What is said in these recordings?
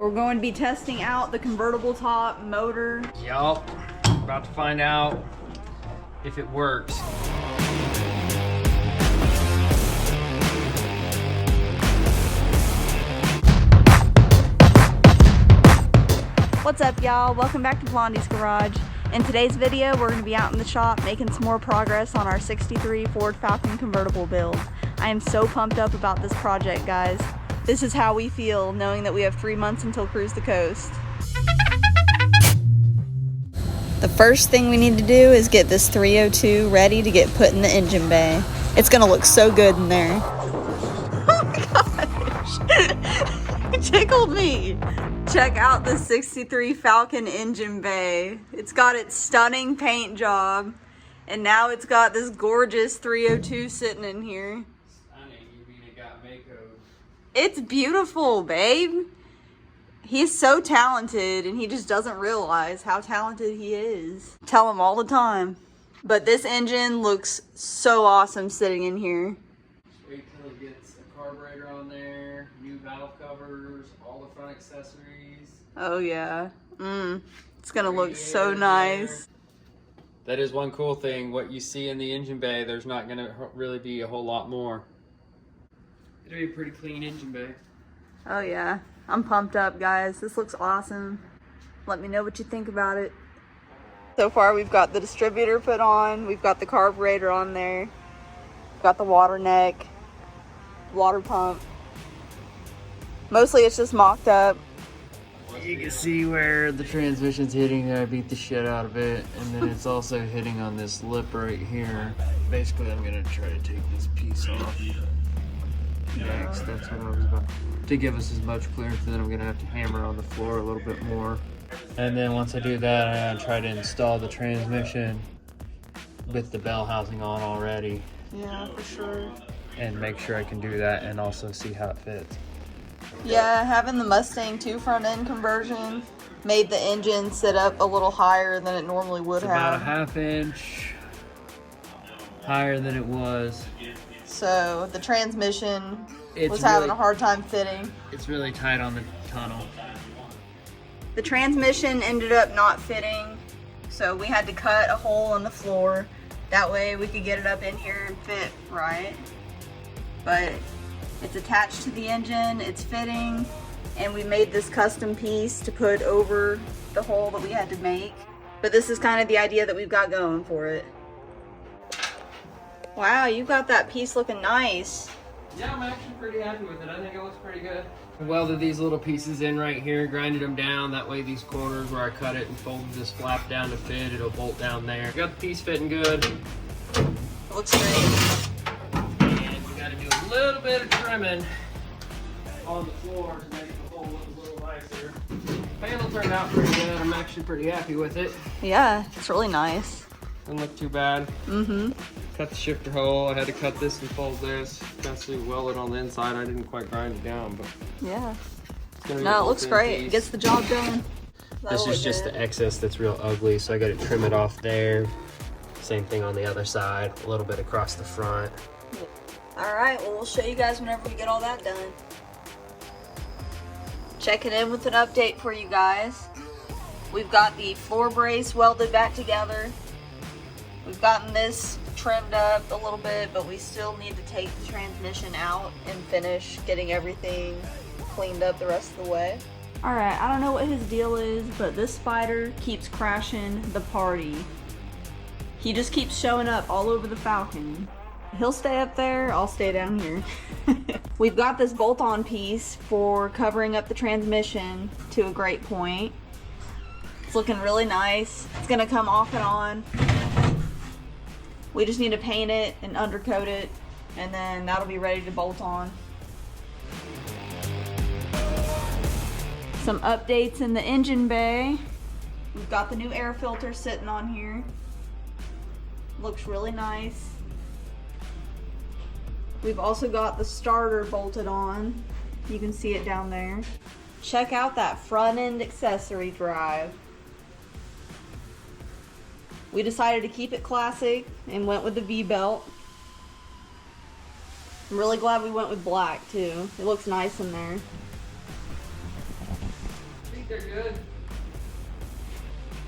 We're going to be testing out the convertible top motor. Yup, about to find out if it works. What's up, y'all? Welcome back to Blondie's Garage. In today's video, we're going to be out in the shop making some more progress on our 63 Ford Falcon convertible build. I am so pumped up about this project, guys. This is how we feel, knowing that we have 3 months until Cruise the Coast. The first thing we need to do is get this 302 ready to get put in the engine bay. It's going to look so good in there. Oh my gosh! It tickled me! Check out the 63 Falcon engine bay. It's got its stunning paint job, and now it's got this gorgeous 302 sitting in here. It's beautiful, babe. He's so talented, and he just doesn't realize how talented he is. Tell him all the time. But this engine looks so awesome sitting in here. Wait till it gets a carburetor on there, new valve covers, all the front accessories. Oh yeah. It's gonna look so nice. That is one cool thing. What you see in the engine bay, there's not gonna really be a whole lot more. It'll be a pretty clean engine bay. Oh yeah. I'm pumped up, guys. This looks awesome. Let me know what you think about it. So far, we've got the distributor put on. We've got the carburetor on there. We've got the water neck, water pump. Mostly it's just mocked up. You can see where the transmission's hitting. I beat the shit out of it. And then it's also hitting on this lip right here. Basically, I'm going to try to take this piece off next. That's what I was about to give us as much clearance. And then I'm going to have to hammer on the floor a little bit more. And then once I do that, I'm going to try to install the transmission with the bell housing on already. Yeah, for sure. And make sure I can do that and also see how it fits. Yeah, having the Mustang 2 front end conversion made the engine sit up a little higher than it normally would have. About a ½ inch higher than it was. So the transmission was really having a hard time fitting. It's really tight on the tunnel. The transmission ended up not fitting, so we had to cut a hole in the floor. That way we could get it up in here and fit right. But it's attached to the engine, it's fitting, and we made this custom piece to put over the hole that we had to make. But this is kind of the idea that we've got going for it. Wow, you got that piece looking nice. Yeah, I'm actually pretty happy with it. I think it looks pretty good. I welded these little pieces in right here, grinded them down. That way these corners where I cut it and folded this flap down to fit, it'll bolt down there. Got the piece fitting good. It looks great. And we gotta do a little bit of trimming on the floor to make the hole look a little nicer. Panel turned out pretty good. I'm actually pretty happy with it. Yeah, it's really nice. Doesn't look too bad. Mm-hmm. Cut the shifter hole. I had to cut this and fold this. Actually weld it on the inside. I didn't quite grind it down, but yeah. It's gonna be No, it looks great. It gets the job done. This is just the excess that's real ugly, so I got to trim it off there. Same thing on the other side. A little bit across the front. All right, well, we'll show you guys whenever we get all that done. Checking in with an update for you guys. We've got the floor brace welded back together. We've gotten this trimmed up a little bit, but we still need to take the transmission out and finish getting everything cleaned up the rest of the way. All right, I don't know what his deal is, but this spider keeps crashing the party. He just keeps showing up all over the Falcon. He'll stay up there, I'll stay down here. We've got this bolt-on piece for covering up the transmission to a great point. It's looking really nice. It's gonna come off and on. We just need to paint it and undercoat it, and then that'll be ready to bolt on. Some updates in the engine bay. We've got the new air filter sitting on here. Looks really nice. We've also got the starter bolted on. You can see it down there. Check out that front end accessory drive. We decided to keep it classic and went with the V-belt. I'm really glad we went with black too. It looks nice in there. they're good.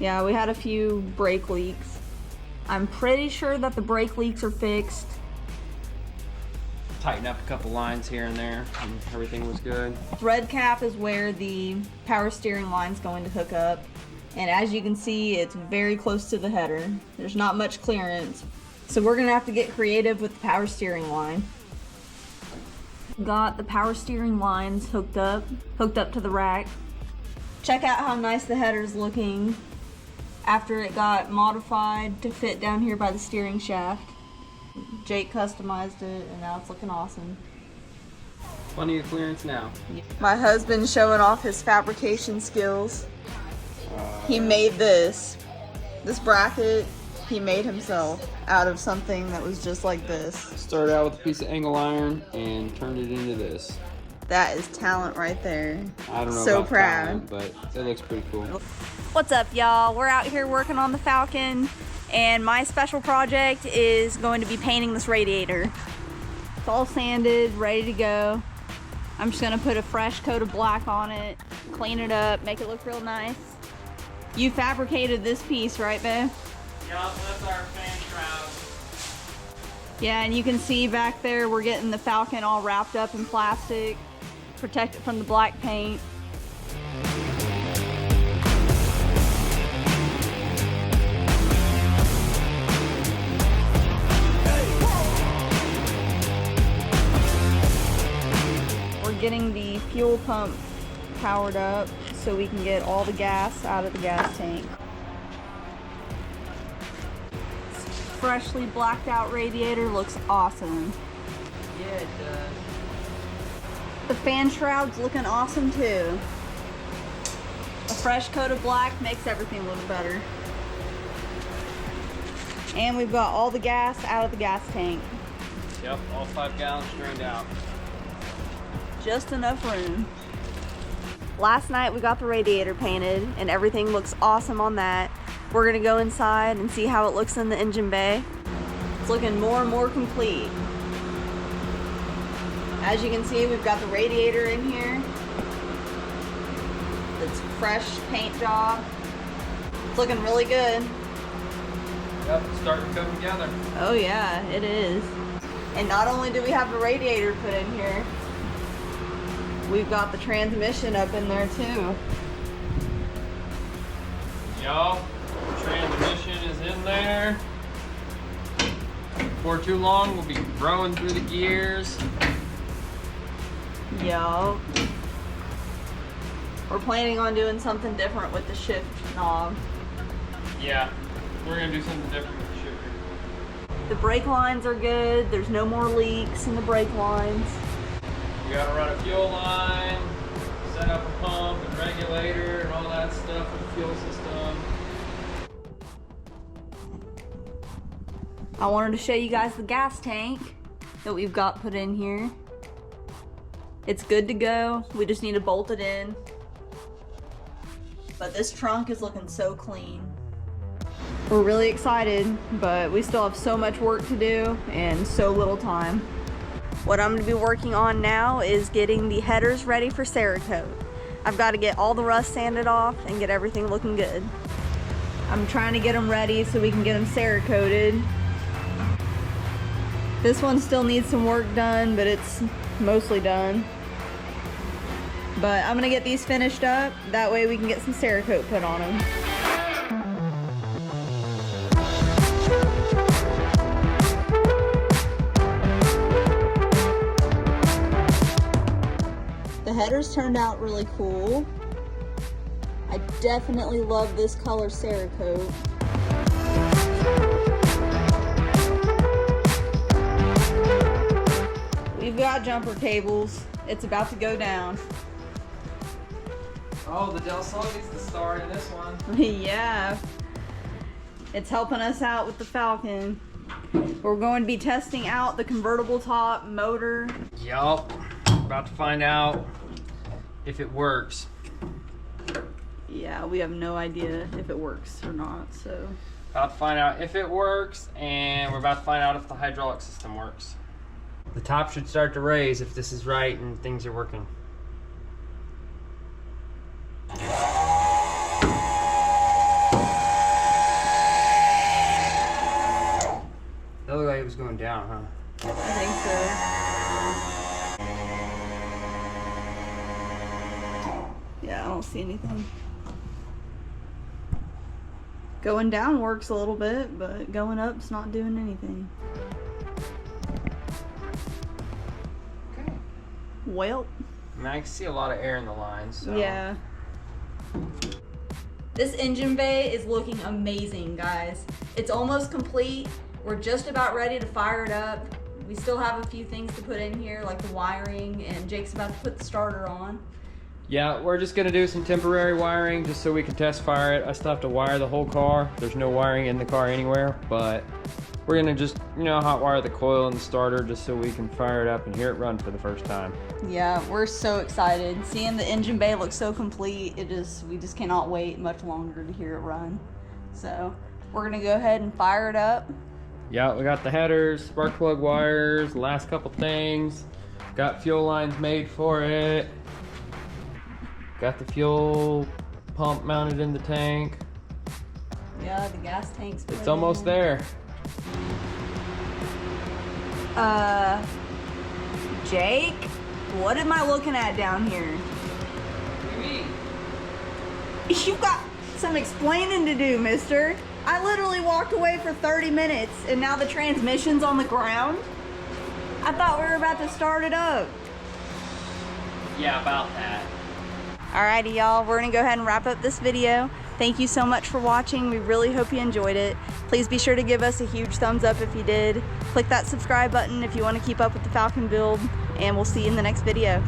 Yeah, we had a few brake leaks. I'm pretty sure that the brake leaks are fixed. Tighten up a couple lines here and there, and everything was good. Thread cap is where the power steering line's going to hook up. And as you can see, it's very close to the header. There's not much clearance. So we're gonna have to get creative with the power steering line. Got the power steering lines hooked up to the rack. Check out how nice the header's looking after it got modified to fit down here by the steering shaft. Jake customized it and now it's looking awesome. Plenty of clearance now. My husband's showing off his fabrication skills. He made this bracket he made himself out of something that was just like this. Started out with a piece of angle iron and turned it into this. That is talent right there. I don't know So about proud. talent, but it looks pretty cool. What's up, y'all? We're out here working on the Falcon, and my special project is going to be painting this radiator. It's all sanded, ready to go. I'm just gonna put a fresh coat of black on it, clean it up, make it look real nice. You fabricated this piece, right, babe? Yeah, that's our fan shroud. Yeah, and you can see back there we're getting the Falcon all wrapped up in plastic, protect it from the black paint. We're getting the fuel pump powered up so we can get all the gas out of the gas tank. Freshly blacked out radiator looks awesome. Yeah, it does. The fan shroud's looking awesome too. A fresh coat of black makes everything look better. And we've got all the gas out of the gas tank. Yep, all 5 gallons drained out. Just enough room. Last night we got the radiator painted and everything looks awesome on that. We're gonna go inside and see how it looks in the engine bay. It's looking more and more complete. As you can see, we've got the radiator in here. It's fresh paint job. It's looking really good. Yep, it's starting to come together. Oh yeah, it is. And not only do we have the radiator put in here, we've got the transmission up in there too. Yup, the transmission is in there. Before too long, we'll be growing through the gears. Yo. We're planning on doing something different with the shift knob. Yeah, we're gonna do something different with the shifter. The brake lines are good. There's no more leaks in the brake lines. We gotta run a fuel line, set up a pump and regulator and all that stuff with the fuel system. I wanted to show you guys the gas tank that we've got put in here. It's good to go. We just need to bolt it in. But this trunk is looking so clean. We're really excited, but we still have so much work to do and so little time. What I'm going to be working on now is getting the headers ready for Cerakote. I've got to get all the rust sanded off and get everything looking good. I'm trying to get them ready so we can get them Cerakoted. This one still needs some work done, but it's mostly done. But I'm gonna get these finished up, that way we can get some Cerakote put on them. The headers turned out really cool. I definitely love this color Cerakote. We've got jumper cables. It's about to go down. Oh, the Del Sol gets the star in this one. Yeah. It's helping us out with the Falcon. We're going to be testing out the convertible top motor. Yup. About to find out if it works. Yeah, we have no idea if it works or not, so. About to find out if it works, and we're about to find out if the hydraulic system works. The top should start to raise if this is right and things are working. out, huh? I think so. Yeah, I don't see anything. Going down works a little bit, but going up's not doing anything. Okay. Well. I mean, I can see a lot of air in the lines. So. Yeah. This engine bay is looking amazing, guys. It's almost complete. We're just about ready to fire it up. We still have a few things to put in here, like the wiring, and Jake's about to put the starter on. Yeah, we're just gonna do some temporary wiring just so we can test fire it. I still have to wire the whole car. There's no wiring in the car anywhere, but we're gonna just, you know, hot wire the coil and the starter just so we can fire it up and hear it run for the first time. Yeah, we're so excited. Seeing the engine bay look so complete, we just cannot wait much longer to hear it run. So we're gonna go ahead and fire it up. Yeah, we got the headers, spark plug wires, the last couple things. Got fuel lines made for it. Got the fuel pump mounted in the tank. Yeah, the gas tank's It's almost there. Jake, what am I looking at down here? What do you mean? You've got some explaining to do, mister. I literally walked away for 30 minutes and now the transmission's on the ground. I thought we were about to start it up. Yeah, about that. Alrighty, y'all, we're gonna go ahead and wrap up this video. Thank you so much for watching. We really hope you enjoyed it. Please be sure to give us a huge thumbs up if you did. Click that subscribe button if you want to keep up with the Falcon build, and we'll see you in the next video.